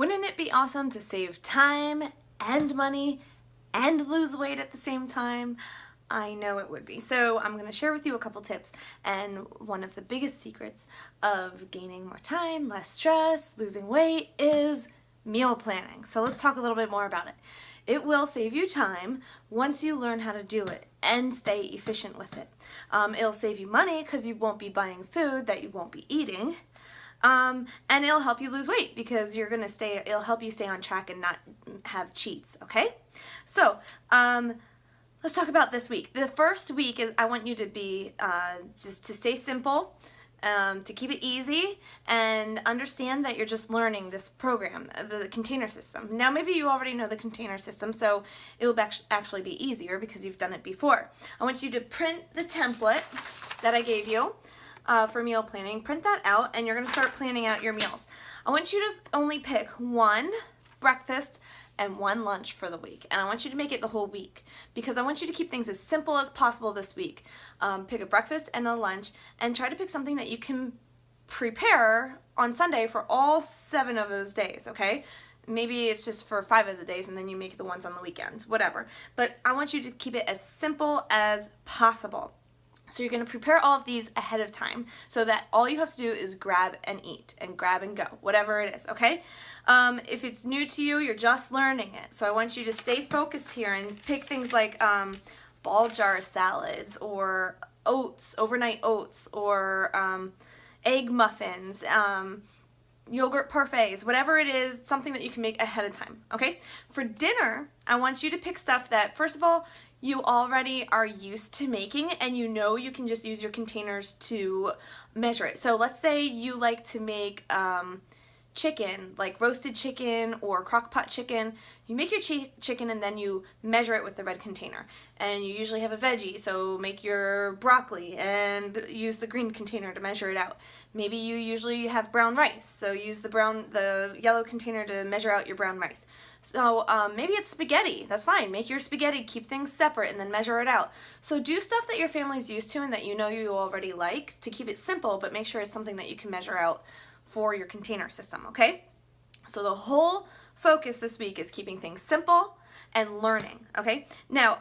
Wouldn't it be awesome to save time and money and lose weight at the same time? I know it would be. So I'm going to share with you a couple tips, and one of the biggest secrets of gaining more time, less stress, losing weight is meal planning. So let's talk a little bit more about it. It will save you time once you learn how to do it and stay efficient with it. It'll save you money because you won't be buying food that you won't be eating. And it'll help you lose weight because it'll help you stay on track and not have cheats, okay? So, let's talk about this week. The first week is I want you to be, just to stay simple, to keep it easy, and understand that you're just learning this program, the container system. Now, maybe you already know the container system, so it'll actually be easier because you've done it before. I want you to print the template that I gave you. For meal planning, print that out, and you're going to start planning out your meals. I want you to only pick one breakfast and one lunch for the week, and I want you to make it the whole week because I want you to keep things as simple as possible this week. Pick a breakfast and a lunch, and try to pick something that you can prepare on Sunday for all 7 of those days, okay? Maybe it's just for 5 of the days and then you make the ones on the weekend, whatever. But I want you to keep it as simple as possible. So you're going to prepare all of these ahead of time so that all you have to do is grab and eat and grab and go, whatever it is, okay? If it's new to you, you're just learning it. So I want you to stay focused here and pick things like ball jar salads or oats, overnight oats, or egg muffins, yogurt parfaits, whatever it is, something that you can make ahead of time, okay? For dinner, I want you to pick stuff that, first of all, you already are used to making, and you know you can just use your containers to measure it. So let's say you like to make chicken, like roasted chicken or crock pot chicken. You make your chicken and then you measure it with the red container. And you usually have a veggie, so make your broccoli and use the green container to measure it out. Maybe you usually have brown rice, so use the yellow container to measure out your brown rice. So maybe it's spaghetti. That's fine. Make your spaghetti, keep things separate, and then measure it out. So do stuff that your family's used to and that you know you already like to keep it simple, but make sure it's something that you can measure out for your container system, okay? So the whole focus this week is keeping things simple and learning, okay? Now,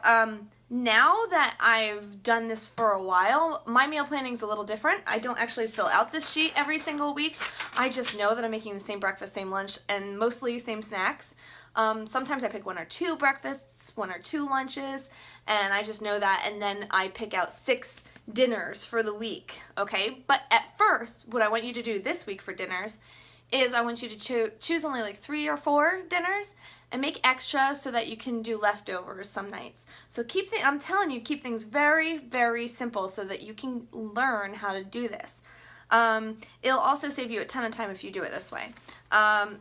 now that I've done this for a while, my meal planning is a little different. I don't actually fill out this sheet every single week. I just know that I'm making the same breakfast, same lunch, and mostly same snacks. Sometimes I pick 1 or 2 breakfasts, 1 or 2 lunches, and I just know that, and then I pick out 6 dinners for the week, okay? But at first, what I want you to do this week for dinners is I want you to choose only like 3 or 4 dinners and make extra so that you can do leftovers some nights. So I'm telling you, keep things very, very simple so that you can learn how to do this. It'll also save you a ton of time if you do it this way.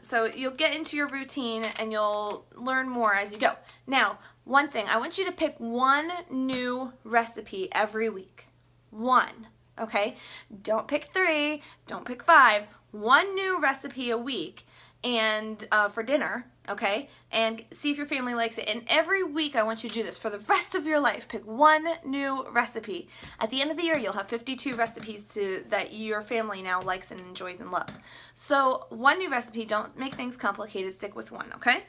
So you'll get into your routine and you'll learn more as you go. Now, one thing, I want you to pick 1 new recipe every week. 1, okay? Don't pick 3, don't pick 5. 1 new recipe a week and for dinner, okay? And see if your family likes it. And every week I want you to do this for the rest of your life. Pick 1 new recipe. At the end of the year, you'll have 52 recipes that your family now likes and enjoys and loves. So 1 new recipe. Don't make things complicated. Stick with 1, okay?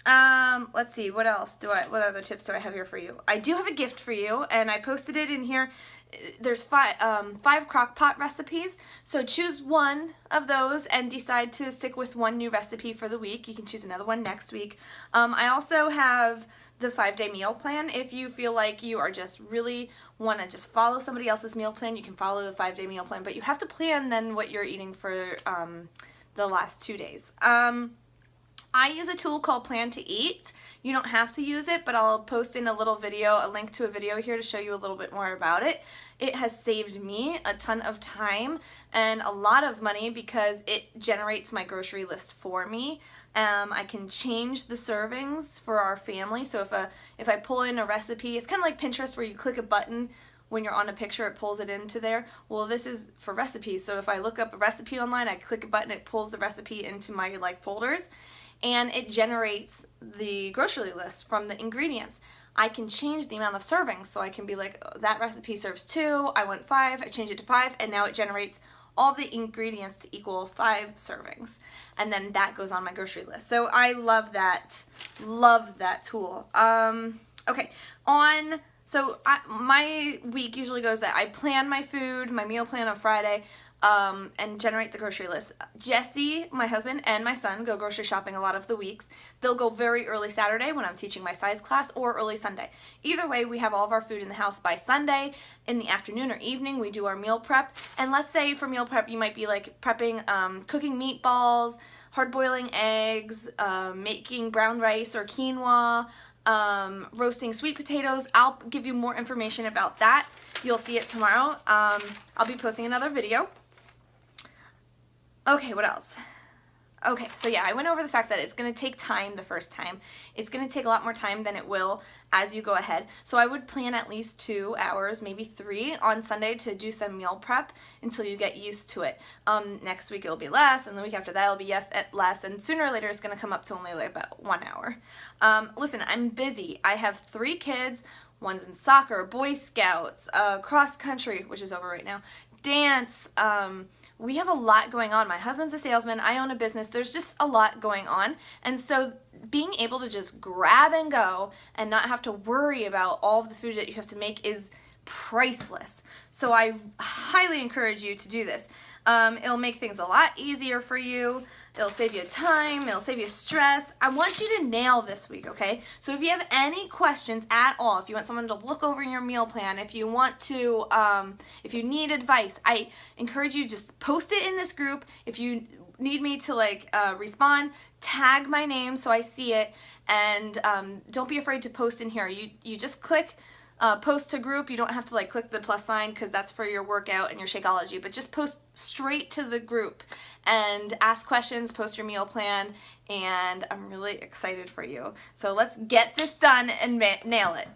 Let's see, what else what other tips do I have here for you? I do have a gift for you, and I posted it in here. There's 5 crock pot recipes, so choose 1 of those and decide to stick with 1 new recipe for the week. You can choose another one next week. I also have the 5-day meal plan. If you feel like you are just really want to just follow somebody else's meal plan, you can follow the 5-day meal plan, but you have to plan then what you're eating for the last 2 days. I use a tool called Plan to Eat. You don't have to use it, but I'll post in a link to a video here to show you a little bit more about it. It has saved me a ton of time and a lot of money because it generates my grocery list for me. I can change the servings for our family. So if I pull in a recipe, it's kind of like Pinterest where you click a button when you're on a picture, it pulls it into there. Well, this is for recipes. So if I look up a recipe online, I click a button, it pulls the recipe into my folders. And it generates the grocery list from the ingredients. I can change the amount of servings, so I can be like, oh, that recipe serves 2, I want 5, I change it to 5, and now it generates all the ingredients to equal 5 servings. And then that goes on my grocery list. So I love that tool. Okay, my week usually goes that I plan my food, my meal plan on Friday, and generate the grocery list. Jesse, my husband, and my son go grocery shopping a lot of the weeks. They'll go very early Saturday when I'm teaching my size class, or early Sunday. Either way, we have all of our food in the house by Sunday. In the afternoon or evening, we do our meal prep. And let's say for meal prep, you might be like prepping, cooking meatballs, hard-boiling eggs, making brown rice or quinoa, roasting sweet potatoes. I'll give you more information about that. You'll see it tomorrow. I'll be posting another video. Okay, what else? Okay, so yeah, I went over the fact that it's going to take time the first time. It's going to take a lot more time than it will as you go ahead. So I would plan at least 2 hours, maybe 3 on Sunday to do some meal prep until you get used to it. Next week it'll be less, and the week after that it'll be less, and sooner or later it's going to come up to only like about 1 hour. Listen, I'm busy. I have 3 kids. One's in soccer, Boy Scouts, cross country, which is over right now, dance. We have a lot going on. My husband's a salesman. I own a business. There's just a lot going on. And so being able to just grab and go and not have to worry about all of the food that you have to make is priceless. So I highly encourage you to do this. It'll make things a lot easier for you. It'll save you time. It'll save you stress. I want you to nail this week, okay? So if you have any questions at all, if you want someone to look over your meal plan, if you want to, if you need advice, I encourage you just post it in this group. If you need me to respond, tag my name so I see it, and don't be afraid to post in here. You just click post to group. You don't have to click the plus sign because that's for your workout and your Shakeology, but just post straight to the group and ask questions, post your meal plan, and I'm really excited for you. So let's get this done and nail it.